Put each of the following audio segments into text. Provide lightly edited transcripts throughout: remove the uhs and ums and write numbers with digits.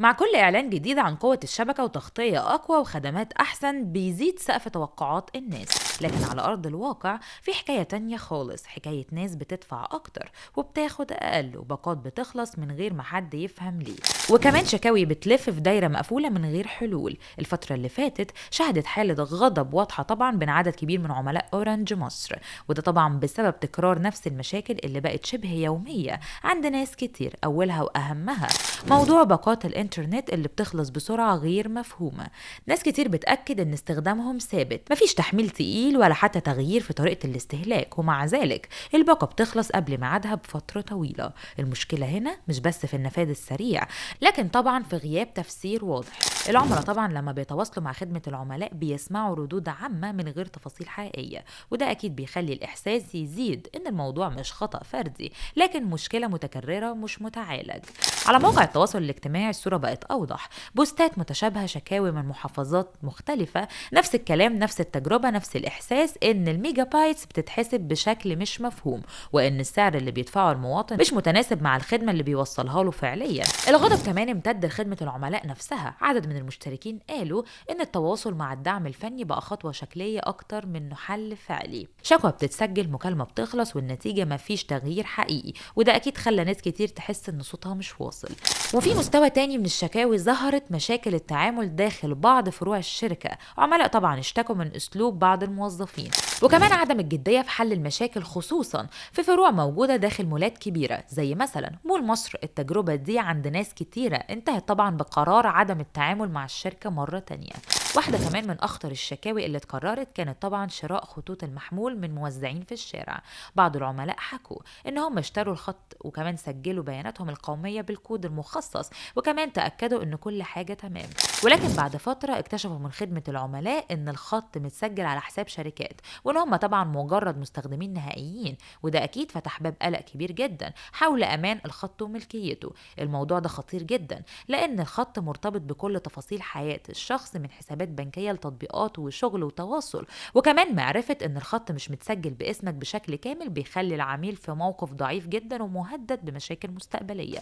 مع كل إعلان جديد عن قوة الشبكة وتغطية أقوى وخدمات أحسن بيزيد سقف توقعات الناس، لكن على أرض الواقع في حكاية تانية خالص، حكاية ناس بتدفع أكتر وبتاخد أقل وباقات بتخلص من غير ما حد يفهم ليه، وكمان شكاوي بتلف في دايرة مقفولة من غير حلول. الفترة اللي فاتت شهدت حالة غضب واضحة طبعا بين عدد كبير من عملاء أورنج مصر، وده طبعا بسبب تكرار نفس المشاكل اللي بقت شبه يومية عند ناس كتير. أولها وأهمها موضوع باقات الإنترنت اللي بتخلص بسرعة غير مفهومة. ناس كتير بتأكد إن استخدامهم ثابت، مفيش تحميل تقيل ولا حتى تغيير في طريقة الاستهلاك، ومع ذلك الباقة بتخلص قبل ميعادها بفترة طويلة. المشكلة هنا مش بس في النفاذ السريع، لكن طبعا في غياب تفسير واضح. العملاء طبعا لما بيتواصلوا مع خدمة العملاء بيسمعوا ردود عامة من غير تفاصيل حقيقية، وده أكيد بيخلي الإحساس يزيد إن الموضوع مش خطأ فردي لكن مشكلة متكررة مش متعالج. على موقع التواصل الاجتماعي الصورة بقت أوضح، بوستات متشابهة، شكاوي من محافظات مختلفة، نفس الكلام نفس التجربة نفس الإحساس إن الميجا بايتس بتتحسب بشكل مش مفهوم، وإن السعر اللي بيدفعه المواطن مش متناسب مع الخدمة اللي بيوصلها له فعليا. الغضب كمان امتد لخدمة العملاء نفسها، عدد من المشتركين قالوا إن التواصل مع الدعم الفني بقى خطوة شكلية أكتر منه حل فعلي. شكوى بتتسجل، مكالمة بتخلص، والنتيجة مفيش تغيير حقيقي، وده أكيد خلى ناس كتير تحس إن صوتها مش واصل. وفي مستوى تاني من الشكاوي ظهرت مشاكل التعامل داخل بعض فروع الشركة، عملاء طبعا اشتكوا من أسلوب بعض الموظفين، وكمان عدم الجدية في حل المشاكل خصوصا في فروع موجودة داخل مولات كبيرة زي مثلا مول مصر. التجربة دي عند ناس كتيرة انتهت طبعا بقرار عدم التعامل مع الشركة مرة تانية. واحدة كمان من أخطر الشكاوي اللي اتكررت كانت طبعا شراء خطوط المحمول من موزعين في الشارع. بعض العملاء حكوا إن هم اشتروا الخط وكمان سجلوا بياناتهم القومية بالكود المخصص، وكمان تأكدوا إن كل حاجة تمام، ولكن بعد فترة اكتشفوا من خدمة العملاء إن الخط متسجل على حساب شركات، وإن هم طبعا مجرد مستخدمين نهائيين، وده أكيد فتح باب قلق كبير جدا حول أمان الخط وملكيته. الموضوع ده خطير جدا لأن الخط مرتبط بكل تفاصيل حياة الشخص، من حسابات بنكية لتطبيقات وشغل وتواصل، وكمان معرفة إن الخط مش متسجل باسمك بشكل كامل بيخلي العميل في موقف ضعيف جدا ومهدد بمشاكل مستقبلية.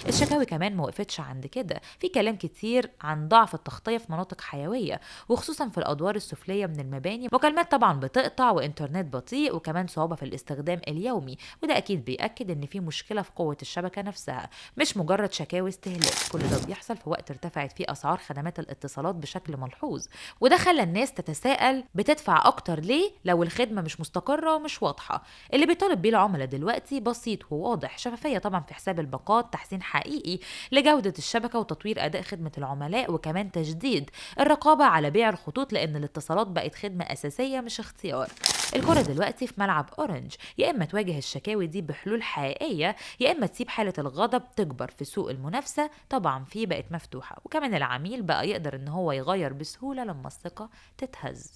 الشكاوي كمان موقفتش عند كده، في كلام كتير عن ضعف التغطية في مناطق حيوية وخصوصا في الأدوار السفلية من المباني، مكالمات طبعا بتقطع وإنترنت بطيء وكمان صعوبة في الاستخدام اليومي، وده أكيد بيأكد إن في مشكلة في قوة الشبكة نفسها مش مجرد شكاوي استهلاك. كل ده بيحصل في وقت ارتفعت فيه أسعار خدمات الاتصالات بشكل ملحوظ، وده خلى الناس تتساءل بتدفع أكتر ليه لو الخدمة مش مستقرة ومش واضحة. اللي بيطالب بيه العملاء دلوقتي بسيط وواضح، شفافية طبعا في حساب الباقات، تحسين حقيقي لجودة الشبكة وتطوير أداء خدمة العملاء، وكمان تجديد الرقابة على بيع الخطوط لأن الاتصالات بقت خدمة أساسية مش اختيار. الكرة دلوقتي في ملعب أورنج، يا إما تواجه الشكاوي دي بحلول حقيقية يا إما تسيب حالة الغضب تكبر. في سوق المنافسة طبعا فيه بقت مفتوحة، وكمان العميل بقى يقدر إن هو يغير بسهولة لما الثقة تتهز.